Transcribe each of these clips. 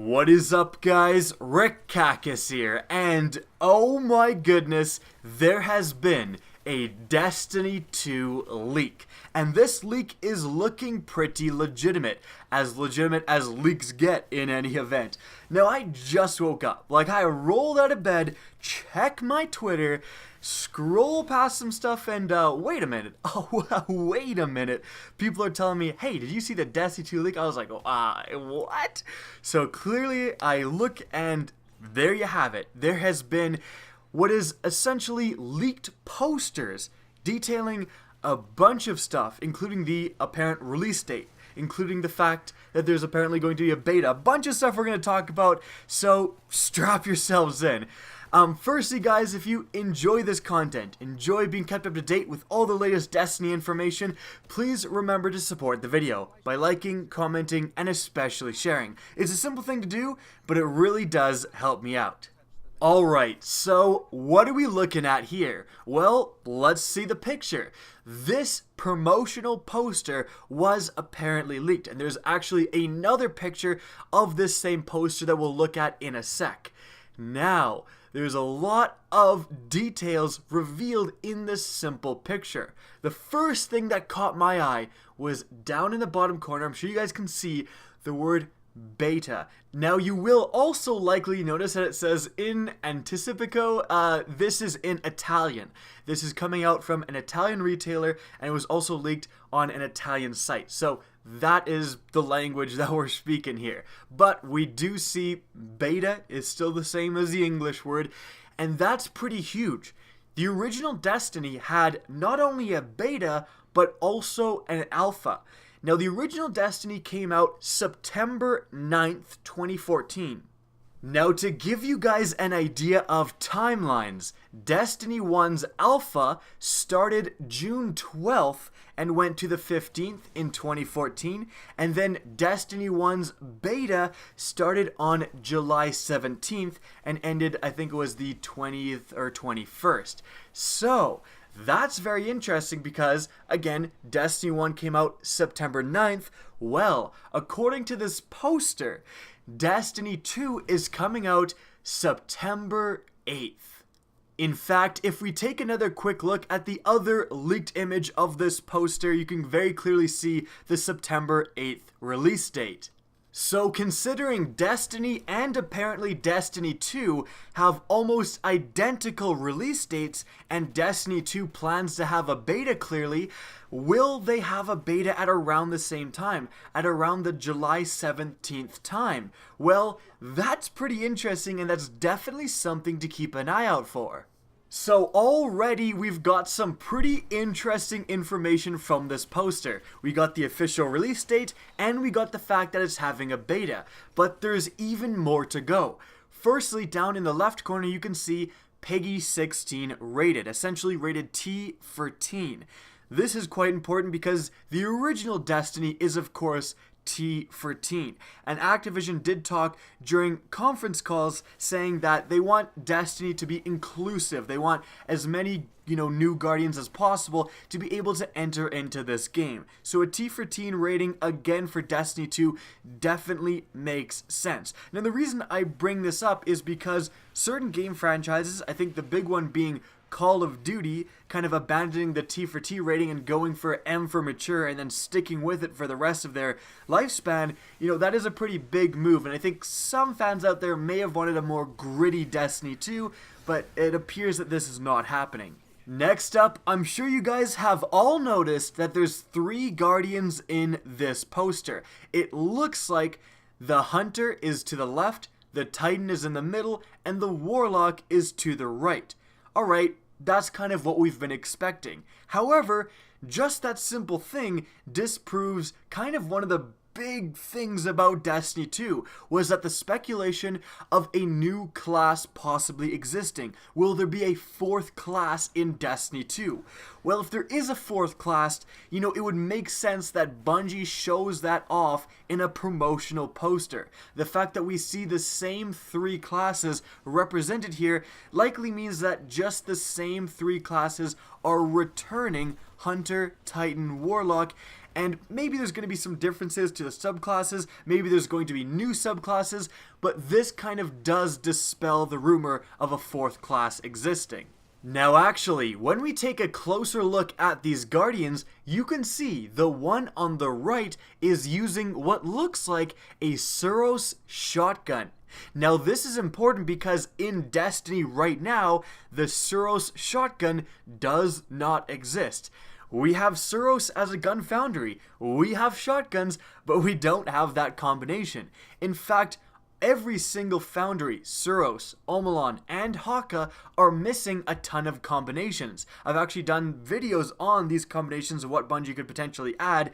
What is up, guys? Rick Cacus here, and oh my goodness, there has been a Destiny 2 leak. And this leak is looking pretty legitimate as leaks get in any event. Now, I just woke up. I rolled out of bed, check my Twitter, scroll past some stuff, and wait a minute. Oh, wait a minute. People are telling me, hey, did you see the Destiny 2 leak? I was like, what? So clearly, I look, and there you have it. There has been what is essentially leaked posters detailing a bunch of stuff, including the apparent release date, including the fact that there's apparently going to be a beta, a bunch of stuff we're going to talk about, so strap yourselves in. Firstly, guys, if you enjoy this content, enjoy being kept up to date with all the latest Destiny information, please remember to support the video by liking, commenting, and especially sharing. It's a simple thing to do, but it really does help me out. Alright, so what are we looking at here? Well, let's see the picture. This promotional poster was apparently leaked, and there's actually another picture of this same poster that we'll look at in a sec. Now, there's a lot of details revealed in this simple picture. The first thing that caught my eye was down in the bottom corner. I'm sure you guys can see the word beta. Now, you will also likely notice that it says in anticipico. This is in Italian. This is coming out from an Italian retailer, and it was also leaked on an Italian site. So that is the language that we're speaking here. But we do see beta is still the same as the English word, and that's pretty huge. The original Destiny had not only a beta, but also an alpha. Now, the original Destiny came out September 9th, 2014. Now, to give you guys an idea of timelines, Destiny 1's alpha started June 12th and went to the 15th in 2014, and then Destiny 1's beta started on July 17th and ended, I think it was the 20th or 21st. So that's very interesting because, again, Destiny 1 came out September 9th. Well, according to this poster, Destiny 2 is coming out September 8th. In fact, if we take another quick look at the other leaked image of this poster, you can very clearly see the September 8th release date. So considering Destiny and apparently Destiny 2 have almost identical release dates, and Destiny 2 plans to have a beta clearly, will they have a beta at around the same time, at around the July 17th time? Well, that's pretty interesting, and that's definitely something to keep an eye out for. So already we've got some pretty interesting information from this poster. We got the official release date, and we got the fact that it's having a beta. But there's even more to go. Firstly, down in the left corner you can see PEGI 16 rated, essentially rated T14. This is quite important because the original Destiny is, of course, T14. And Activision did talk during conference calls saying that they want Destiny to be inclusive. They want as many, new Guardians as possible to be able to enter into this game. So a T14 rating, again, for Destiny 2 definitely makes sense. Now, the reason I bring this up is because certain game franchises, I think the big one being Call of Duty, kind of abandoning the T for T rating and going for M for mature and then sticking with it for the rest of their lifespan, that is a pretty big move. And I think some fans out there may have wanted a more gritty Destiny 2, but it appears that this is not happening. Next up, I'm sure you guys have all noticed that there's 3 Guardians in this poster. It looks like the Hunter is to the left, the Titan is in the middle, and the Warlock is to the right. Alright, that's kind of what we've been expecting. However, just that simple thing disproves kind of one of the big things about Destiny 2, was that the speculation of a new class possibly existing. Will there be a 4th class in Destiny 2? Well, if there is a 4th class, it would make sense that Bungie shows that off in a promotional poster. The fact that we see the same 3 classes represented here likely means that just the same 3 classes are returning: Hunter, Titan, Warlock, and maybe there's going to be some differences to the subclasses, maybe there's going to be new subclasses, but this kind of does dispel the rumor of a fourth class existing. Now actually, when we take a closer look at these Guardians, you can see the one on the right is using what looks like a Suros shotgun. Now this is important because in Destiny right now, the Suros shotgun does not exist. We have Suros as a gun foundry, we have shotguns, but we don't have that combination. In fact, every single foundry, Suros, Omolon, and Haka are missing a ton of combinations. I've actually done videos on these combinations of what Bungie could potentially add.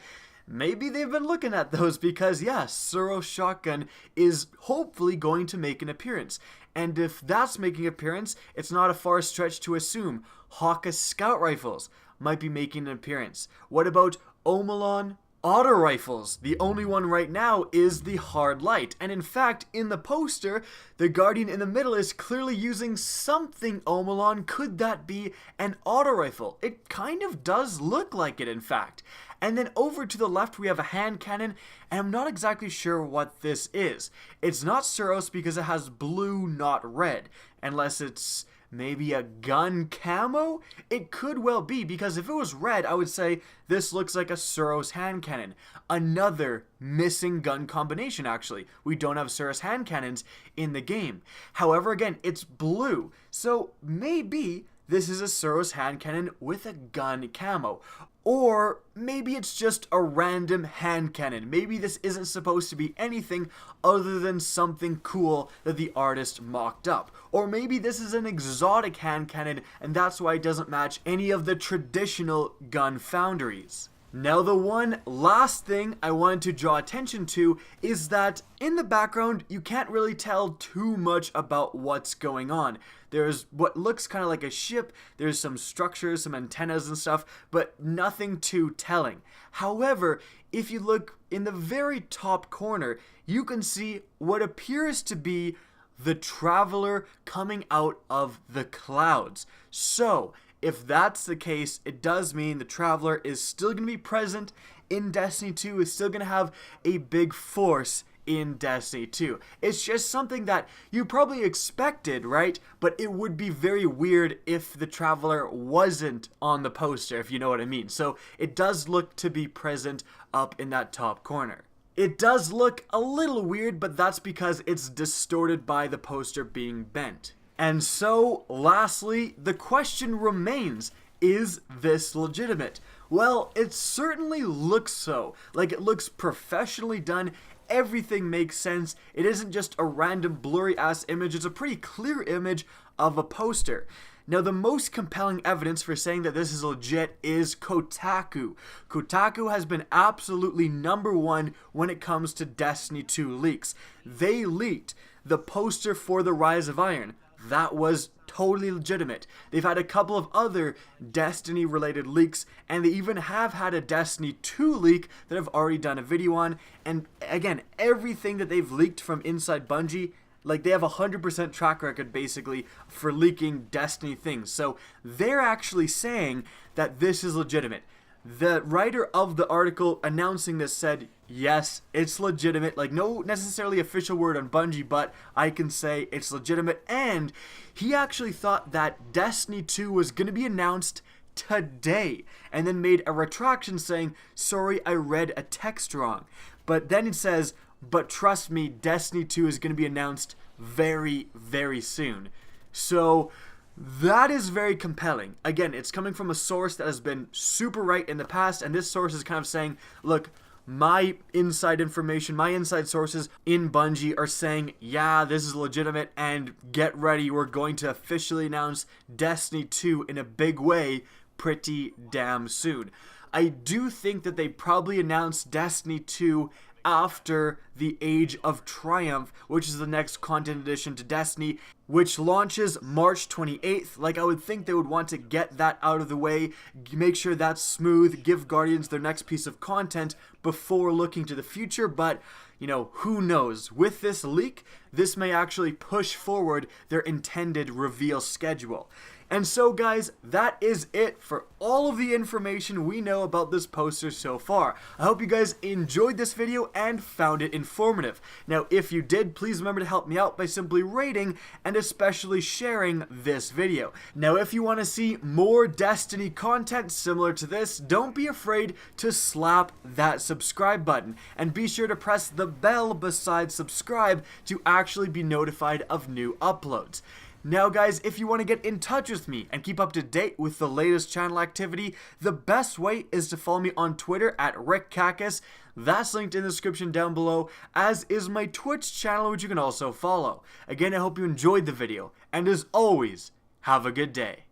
Maybe they've been looking at those because, yeah, Suros Shotgun is hopefully going to make an appearance. And if that's making an appearance, it's not a far stretch to assume Haka Scout Rifles might be making an appearance. What about Omolon Auto Rifles? The only one right now is the Hard Light. And in fact, in the poster, the Guardian in the middle is clearly using something Omolon. Could that be an auto rifle? It kind of does look like it, in fact. And then over to the left, we have a hand cannon, and I'm not exactly sure what this is. It's not Suros because it has blue, not red, unless it's maybe a gun camo? It could well be, because if it was red, I would say this looks like a Suros hand cannon. Another missing gun combination, actually. We don't have Suros hand cannons in the game. However, again, it's blue, so maybe this is a Suros hand cannon with a gun camo. Or maybe it's just a random hand cannon. Maybe this isn't supposed to be anything other than something cool that the artist mocked up. Or maybe this is an exotic hand cannon and that's why it doesn't match any of the traditional gun foundries. Now the one last thing I wanted to draw attention to is that in the background you can't really tell too much about what's going on. There's what looks kind of like a ship, there's some structures, some antennas and stuff, but nothing too telling. However, if you look in the very top corner, you can see what appears to be the Traveler coming out of the clouds. So, if that's the case, it does mean the Traveler is still going to be present in Destiny 2, is still going to have a big force in Destiny 2. It's just something that you probably expected, right? But it would be very weird if the Traveler wasn't on the poster, if you know what I mean. So it does look to be present up in that top corner. It does look a little weird, but that's because it's distorted by the poster being bent. And so, lastly, the question remains, is this legitimate? Well, it certainly looks so. Like, it looks professionally done. Everything makes sense. It isn't just a random blurry ass image. It's a pretty clear image of a poster. Now, the most compelling evidence for saying that this is legit is Kotaku. Kotaku has been absolutely #1 when it comes to Destiny 2 leaks. They leaked the poster for the Rise of Iron. That was totally legitimate. They've had a couple of other Destiny related leaks, and they even have had a Destiny 2 leak that I've already done a video on. And again, everything that they've leaked from inside Bungie, like, they have a 100% track record basically for leaking Destiny things. So they're actually saying that this is legitimate. The writer of the article announcing this said, yes, it's legitimate. Like, no necessarily official word on Bungie, but I can say it's legitimate. And he actually thought that Destiny 2 was going to be announced today, and then made a retraction saying, sorry, I read a text wrong. But then it says, but trust me, Destiny 2 is going to be announced very, very soon. So that is very compelling. Again, it's coming from a source that has been super right in the past, and this source is kind of saying, look, my inside information, my inside sources in Bungie are saying, yeah, this is legitimate, and get ready, we're going to officially announce Destiny 2 in a big way pretty damn soon. I do think that they probably announced Destiny 2 after the Age of Triumph, which is the next content addition to Destiny, which launches March 28th. Like, I would think they would want to get that out of the way, make sure that's smooth, give Guardians their next piece of content before looking to the future, but, you know, who knows? With this leak, this may actually push forward their intended reveal schedule. And so guys, that is it for all of the information we know about this poster so far. I hope you guys enjoyed this video and found it informative. Now if you did, please remember to help me out by simply rating and especially sharing this video. Now if you want to see more Destiny content similar to this, don't be afraid to slap that subscribe button and be sure to press the bell beside subscribe to actually be notified of new uploads. Now guys, if you want to get in touch with me and keep up to date with the latest channel activity, the best way is to follow me on Twitter at RickCacus. That's linked in the description down below, as is my Twitch channel, which you can also follow. Again, I hope you enjoyed the video, and as always, have a good day.